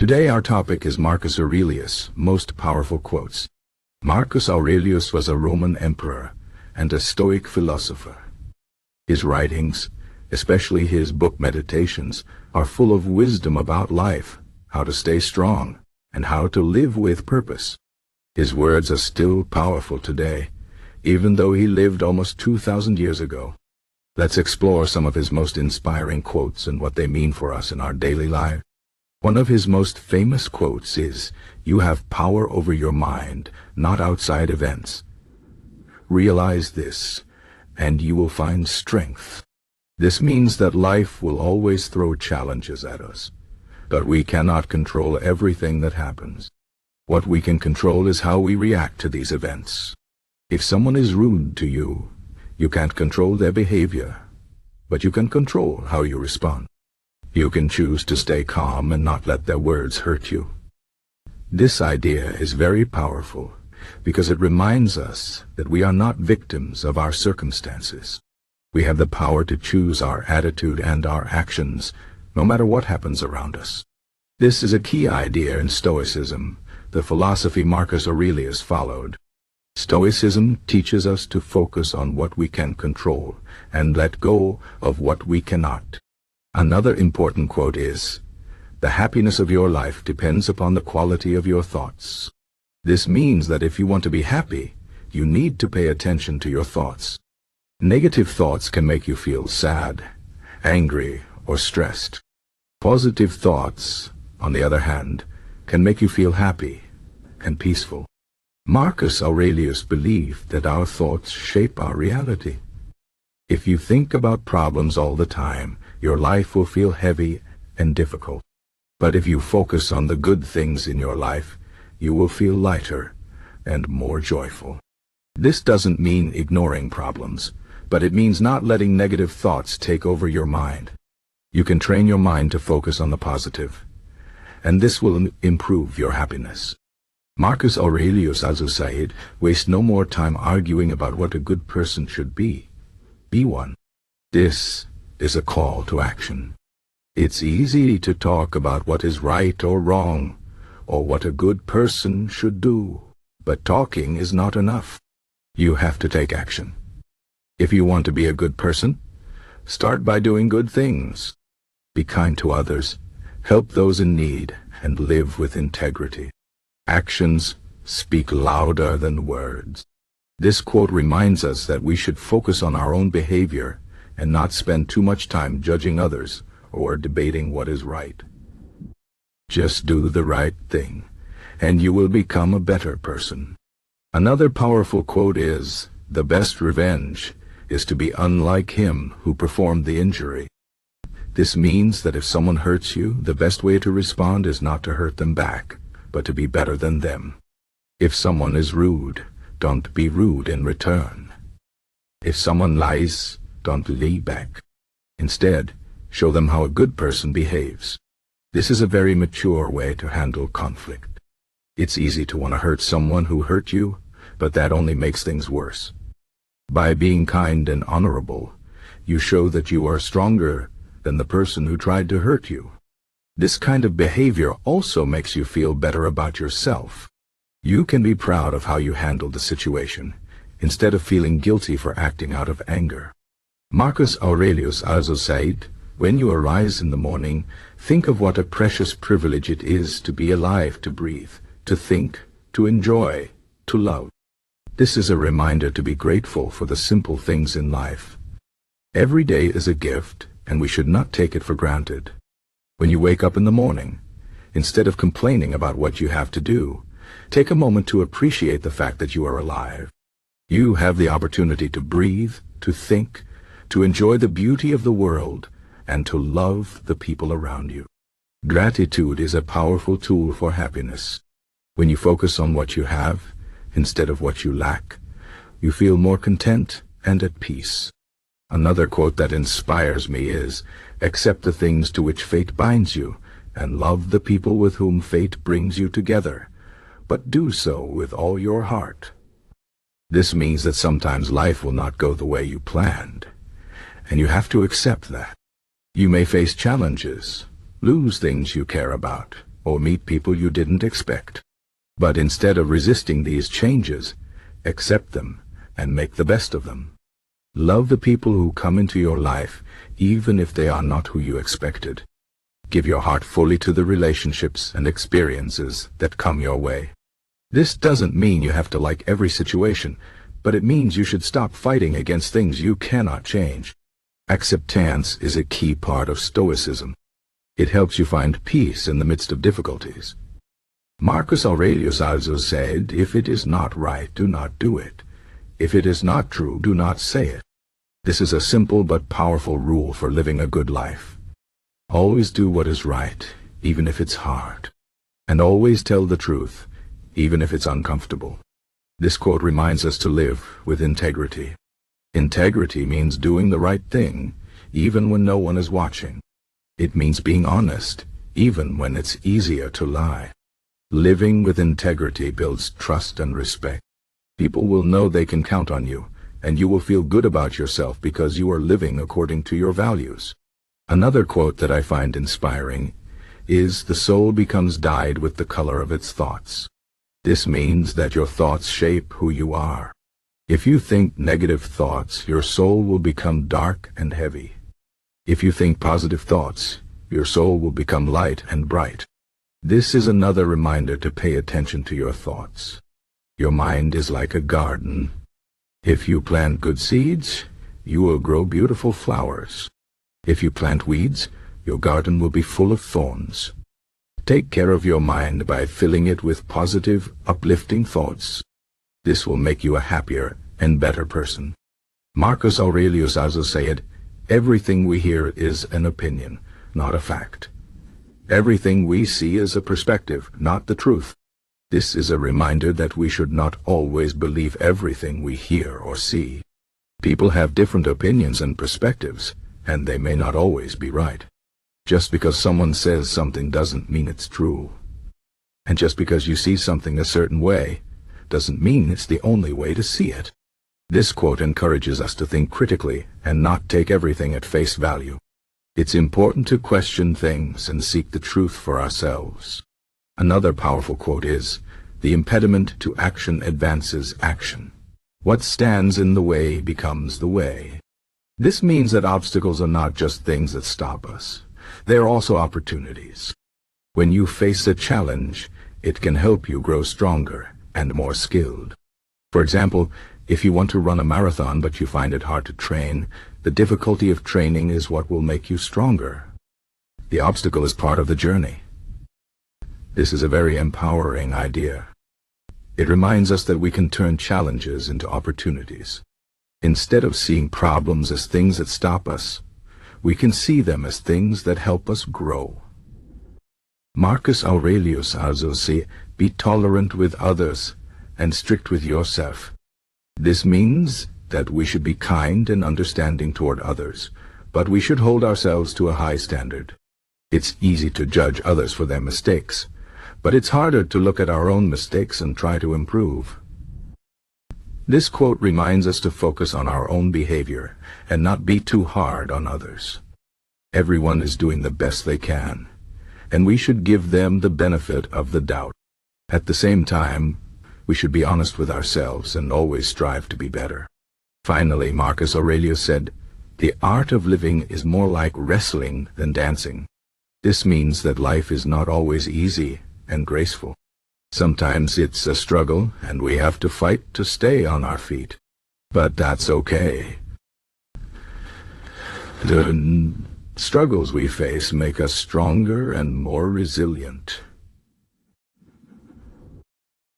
Today our topic is Marcus Aurelius' most powerful quotes. Marcus Aurelius was a Roman emperor and a Stoic philosopher. His writings, especially his book Meditations, are full of wisdom about life, how to stay strong, and how to live with purpose. His words are still powerful today, even though he lived almost 2,000 years ago. Let's explore some of his most inspiring quotes and what they mean for us in our daily life. One of his most famous quotes is, "You have power over your mind, not outside events. Realize this, and you will find strength." This means that life will always throw challenges at us, but we cannot control everything that happens. What we can control is how we react to these events. If someone is rude to you, you can't control their behavior, but you can control how you respond. You can choose to stay calm and not let their words hurt you. This idea is very powerful because it reminds us that we are not victims of our circumstances. We have the power to choose our attitude and our actions, no matter what happens around us. This is a key idea in Stoicism, the philosophy Marcus Aurelius followed. Stoicism teaches us to focus on what we can control and let go of what we cannot. Another important quote is, "The happiness of your life depends upon the quality of your thoughts." This means that if you want to be happy, you need to pay attention to your thoughts. Negative thoughts can make you feel sad, angry, or stressed. Positive thoughts, on the other hand, can make you feel happy and peaceful. Marcus Aurelius believed that our thoughts shape our reality. If you think about problems all the time, your life will feel heavy and difficult. But if you focus on the good things in your life, you will feel lighter and more joyful. This doesn't mean ignoring problems, but it means not letting negative thoughts take over your mind. You can train your mind to focus on the positive, and this will improve your happiness. Marcus Aurelius also said, "Waste no more time arguing about what a good person should be. Be one." This is a call to action. It's easy to talk about what is right or wrong, or what a good person should do, but talking is not enough. You have to take action. If you want to be a good person, start by doing good things. Be kind to others, help those in need, and live with integrity. Actions speak louder than words. This quote reminds us that we should focus on our own behavior and not spend too much time judging others or debating what is right. Just do the right thing, and you will become a better person. Another powerful quote is, "The best revenge is to be unlike him who performed the injury." This means that if someone hurts you, the best way to respond is not to hurt them back, but to be better than them. If someone is rude, don't be rude in return. If someone lies, don't lie back. Instead, show them how a good person behaves. This is a very mature way to handle conflict. It's easy to want to hurt someone who hurt you, but that only makes things worse. By being kind and honorable, you show that you are stronger than the person who tried to hurt you. This kind of behavior also makes you feel better about yourself. You can be proud of how you handled the situation, instead of feeling guilty for acting out of anger. Marcus Aurelius also said, "When you arise in the morning, think of what a precious privilege it is to be alive, to breathe, to think, to enjoy, to love." This is a reminder to be grateful for the simple things in life. Every day is a gift, and we should not take it for granted. When you wake up in the morning, instead of complaining about what you have to do, take a moment to appreciate the fact that you are alive. You have the opportunity to breathe, to think, to enjoy the beauty of the world, and to love the people around you. Gratitude is a powerful tool for happiness. When you focus on what you have, instead of what you lack, you feel more content and at peace. Another quote that inspires me is, "Accept the things to which fate binds you, and love the people with whom fate brings you together, but do so with all your heart." This means that sometimes life will not go the way you planned, and you have to accept that. You may face challenges, lose things you care about, or meet people you didn't expect. But instead of resisting these changes, accept them and make the best of them. Love the people who come into your life, even if they are not who you expected. Give your heart fully to the relationships and experiences that come your way. This doesn't mean you have to like every situation, but it means you should stop fighting against things you cannot change. Acceptance is a key part of Stoicism. It helps you find peace in the midst of difficulties. Marcus Aurelius also said, "If it is not right, do not do it. If it is not true, do not say it." This is a simple but powerful rule for living a good life. Always do what is right, even if it's hard. And always tell the truth, even if it's uncomfortable. This quote reminds us to live with integrity. Integrity means doing the right thing, even when no one is watching. It means being honest, even when it's easier to lie. Living with integrity builds trust and respect. People will know they can count on you, and you will feel good about yourself because you are living according to your values. Another quote that I find inspiring is, "The soul becomes dyed with the color of its thoughts." This means that your thoughts shape who you are. If you think negative thoughts, your soul will become dark and heavy. If you think positive thoughts, your soul will become light and bright. This is another reminder to pay attention to your thoughts. Your mind is like a garden. If you plant good seeds, you will grow beautiful flowers. If you plant weeds, your garden will be full of thorns. Take care of your mind by filling it with positive, uplifting thoughts. This will make you a happier and better person. Marcus Aurelius also said, "Everything we hear is an opinion, not a fact. Everything we see is a perspective, not the truth." This is a reminder that we should not always believe everything we hear or see. People have different opinions and perspectives, and they may not always be right. Just because someone says something doesn't mean it's true. And just because you see something a certain way, doesn't mean it's the only way to see it. This quote encourages us to think critically and not take everything at face value. It's important to question things and seek the truth for ourselves. Another powerful quote is, "The impediment to action advances action. What stands in the way becomes the way." This means that obstacles are not just things that stop us. They are also opportunities. When you face a challenge, it can help you grow stronger and more skilled. For example, if you want to run a marathon but you find it hard to train, the difficulty of training is what will make you stronger. The obstacle is part of the journey. This is a very empowering idea. It reminds us that we can turn challenges into opportunities. Instead of seeing problems as things that stop us, we can see them as things that help us grow. Marcus Aurelius also said, "Be tolerant with others and strict with yourself." This means that we should be kind and understanding toward others, but we should hold ourselves to a high standard. It's easy to judge others for their mistakes, but it's harder to look at our own mistakes and try to improve. This quote reminds us to focus on our own behavior and not be too hard on others. Everyone is doing the best they can, and we should give them the benefit of the doubt. At the same time, we should be honest with ourselves and always strive to be better. Finally, Marcus Aurelius said, "The art of living is more like wrestling than dancing." This means that life is not always easy and graceful. Sometimes it's a struggle, and we have to fight to stay on our feet. But that's okay. The struggles we face make us stronger and more resilient.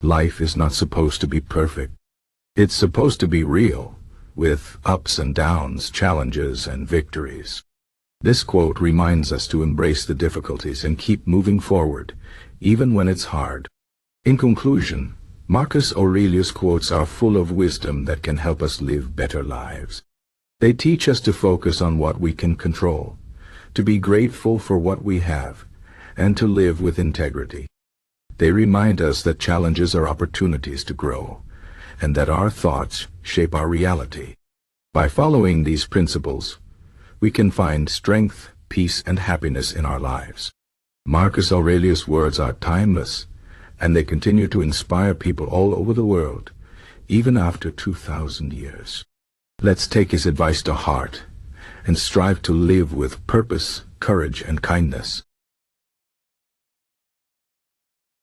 Life is not supposed to be perfect. It's supposed to be real, with ups and downs, challenges and victories. This quote reminds us to embrace the difficulties and keep moving forward, even when it's hard. In conclusion, Marcus Aurelius' quotes are full of wisdom that can help us live better lives. They teach us to focus on what we can control, to be grateful for what we have, and to live with integrity. They remind us that challenges are opportunities to grow, and that our thoughts shape our reality. By following these principles, we can find strength, peace, and happiness in our lives. Marcus Aurelius' words are timeless, and they continue to inspire people all over the world, even after 2,000 years. Let's take his advice to heart and strive to live with purpose, courage, and kindness.